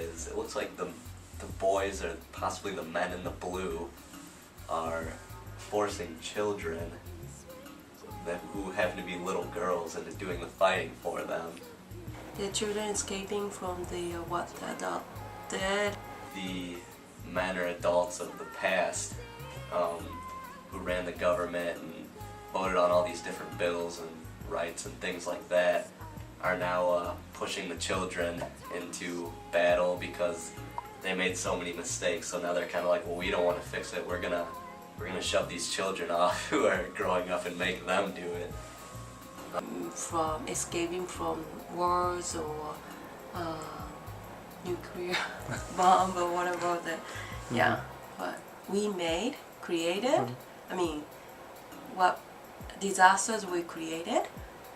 is it looks like the boys, or possibly the men in the blue, are forcing children who happen to be little girls into doing the fighting for them. The children escaping from the adult dead. The men or adults of the past who ran the government and voted on all these different bills and rights and things like that are now pushing the children into battle because they made so many mistakes. So now they're kind of like, well, we don't want to fix it. We're gonna shove these children off who are growing up and make them do it. From escaping from wars or nuclear bomb or whatever that, yeah, what we created. I mean, what disasters we created.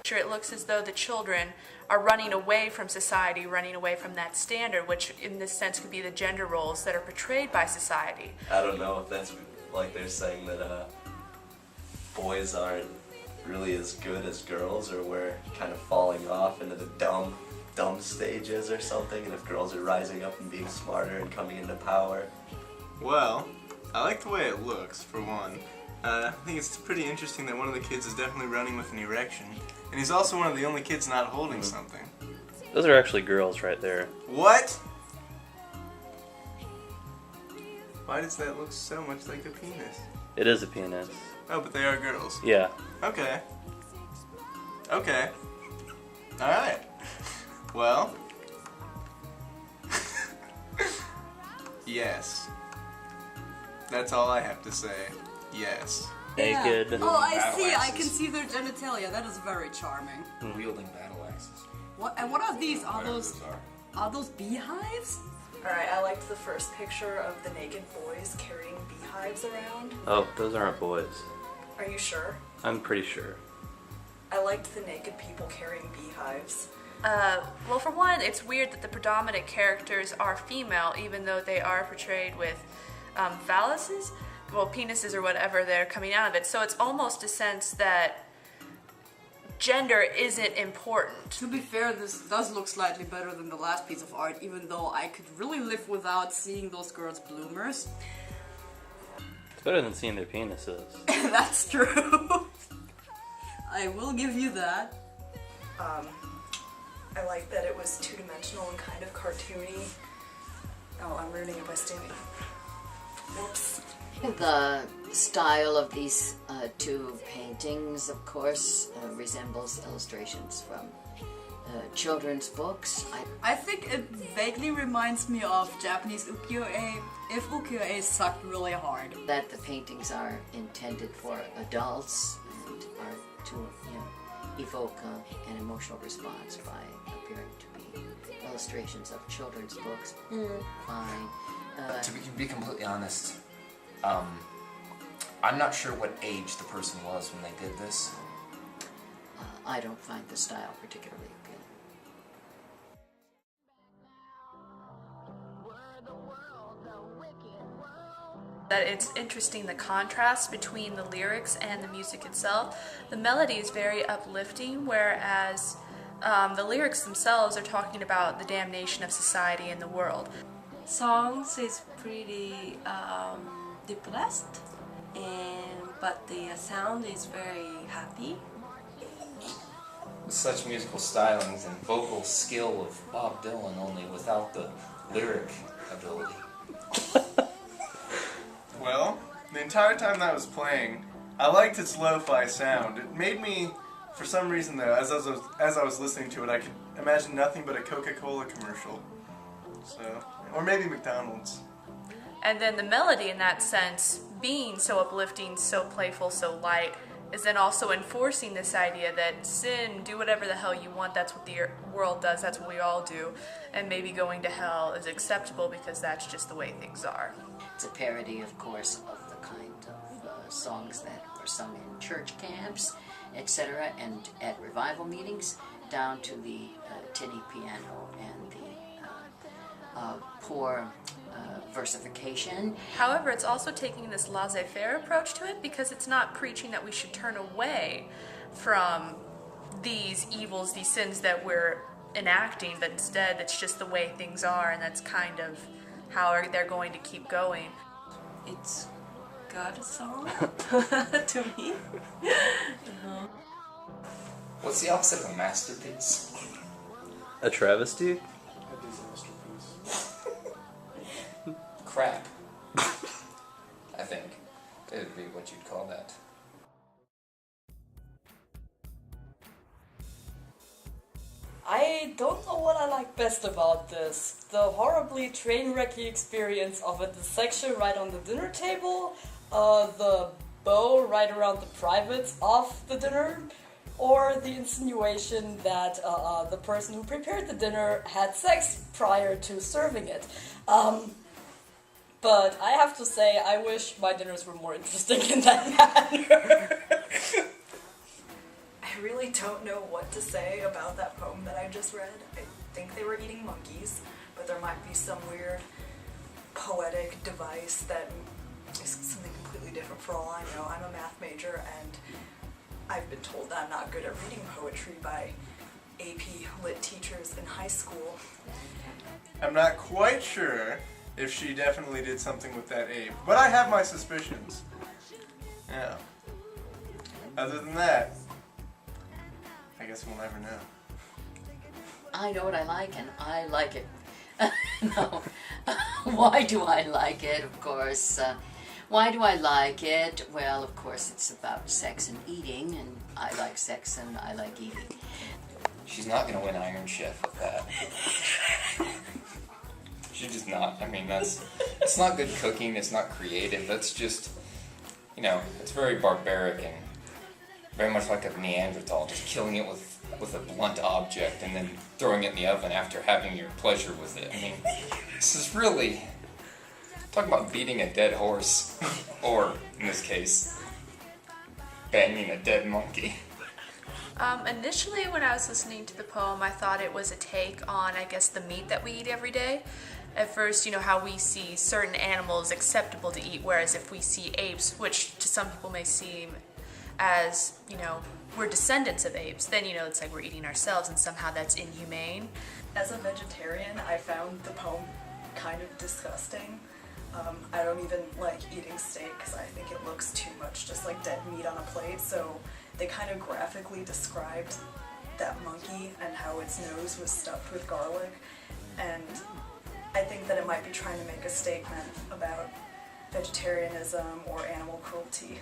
It looks as though the children are running away from society, running away from that standard, which in this sense could be the gender roles that are portrayed by society. I don't know if that's like they're saying that boys aren't really as good as girls, or we're kind of falling off into the dumb stages or something, and if girls are rising up and being smarter and coming into power. Well, I like the way it looks, for one. I think it's pretty interesting that one of the kids is definitely running with an erection, and he's also one of the only kids not holding something. Those are actually girls right there. What? Why does that look so much like a penis? It is a penis. Oh, but they are girls. Yeah. Okay. Okay. Alright. Well. Yes. That's all I have to say. Yes. Naked. Yeah. Oh, I Battle see. I axes. can see their genitalia. That is very charming. Wielding battle axes. What? And what are these? Are Whatever those? those are. Are those beehives? Alright, I liked the first picture of the naked boys carrying beehives around. Oh, those aren't boys. Are you sure? I'm pretty sure. I liked the naked people carrying beehives. Well, for one, it's weird that the predominant characters are female, even though they are portrayed with phalluses, well, penises or whatever they're coming out of it. So it's almost a sense that gender isn't important. To be fair, this does look slightly better than the last piece of art, even though I could really live without seeing those girls' bloomers. It's better than seeing their penises. That's true. I will give you that. I liked that it was two-dimensional and kind of cartoony. Oh, I'm ruining it by standing. Whoops. The style of these two paintings, of course, resembles illustrations from children's books. I think it vaguely reminds me of Japanese ukiyo-e, if ukiyo-e sucked really hard. That the paintings are intended for adults and are to, evoke an emotional response by appearing to be illustrations of children's books. Fine. To be completely honest, I'm not sure what age the person was when they did this. I don't find the style particularly appealing. That it's interesting the contrast between the lyrics and the music itself. The melody is very uplifting, whereas the lyrics themselves are talking about the damnation of society and the world. Songs is pretty depressed, but the sound is very happy. With such musical stylings and vocal skill of Bob Dylan, only without the lyric ability. Well, the entire time that was playing, I liked its lo-fi sound. It made me, for some reason though, as I was listening to it, I could imagine nothing but a Coca-Cola commercial. So, or maybe McDonald's. And then the melody in that sense, being so uplifting, so playful, so light, is then also enforcing this idea that sin, do whatever the hell you want, that's what the world does, that's what we all do, and maybe going to hell is acceptable because that's just the way things are. It's a parody, of course, of the kind of songs that were sung in church camps, etc., and at revival meetings, down to the tinny piano and the poor versification. However, it's also taking this laissez-faire approach to it because it's not preaching that we should turn away from these evils, these sins that we're enacting, but instead it's just the way things are, and that's kind of how they're going to keep going. It's God's song to me. What's the opposite of a masterpiece? A travesty? A disaster piece. Crap. I think it would be what you'd call that. I don't know what I like best about this. The horribly train-wrecky experience of a dissection right on the dinner table, the bow right around the privates of the dinner, or the insinuation that the person who prepared the dinner had sex prior to serving it. But I have to say, I wish my dinners were more interesting in that manner. I really don't know what to say about that poem that I just read. I think they were eating monkeys, but there might be some weird poetic device that is something completely different for all I know. I'm a math major, and I've been told that I'm not good at reading poetry by AP Lit teachers in high school. I'm not quite sure if she definitely did something with that ape, but I have my suspicions. Yeah. Other than that, I guess we'll never know. I know what I like, and I like it. No. Why do I like it? Of course. Why do I like it? Well, of course, it's about sex and eating, and I like sex and I like eating. She's not gonna win Iron Chef with that. She's just not. I mean, it's not good cooking, it's not creative, that's just, it's very barbaric and very much like a Neanderthal, just killing it with a blunt object and then throwing it in the oven after having your pleasure with it. I mean, this is really, talk about beating a dead horse, or, in this case, banging a dead monkey. Initially, when I was listening to the poem, I thought it was a take on, I guess, the meat that we eat every day. At first, how we see certain animals acceptable to eat, whereas if we see apes, which to some people may seem as, we're descendants of apes, then, it's like we're eating ourselves, and somehow that's inhumane. As a vegetarian, I found the poem kind of disgusting. I don't even like eating steak because I think it looks too much just like dead meat on a plate, so they kind of graphically described that monkey and how its nose was stuffed with garlic, and I think that it might be trying to make a statement about vegetarianism or animal cruelty.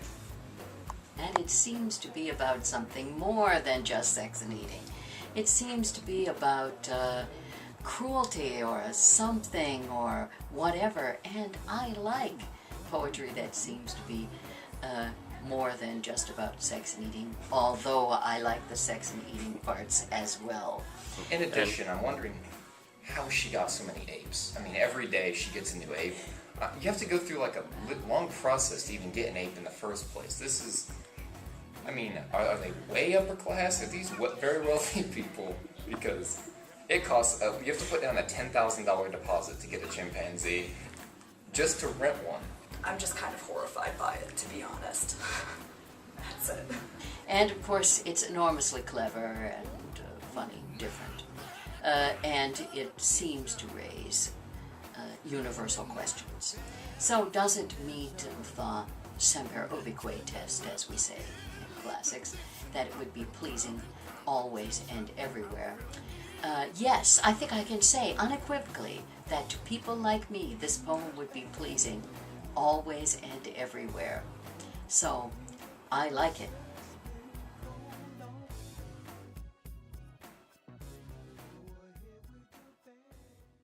And it seems to be about something more than just sex and eating. It seems to be about cruelty or something or whatever, and I like poetry that seems to be more than just about sex and eating, although I like the sex and eating parts as well. In addition, I'm wondering how she got so many apes. I mean, every day she gets a new ape. You have to go through like a long process to even get an ape in the first place. This is, I mean, are they way upper class? Are these very wealthy people? Because it costs, you have to put down a $10,000 deposit to get a chimpanzee just to rent one. I'm just kind of horrified by it, to be honest. That's it. And of course, it's enormously clever and funny, different. And it seems to raise universal questions. So does it meet the semper ubique test, as we say in classics, that it would be pleasing always and everywhere? Yes, I think I can say unequivocally that to people like me, this poem would be pleasing always and everywhere. So I like it.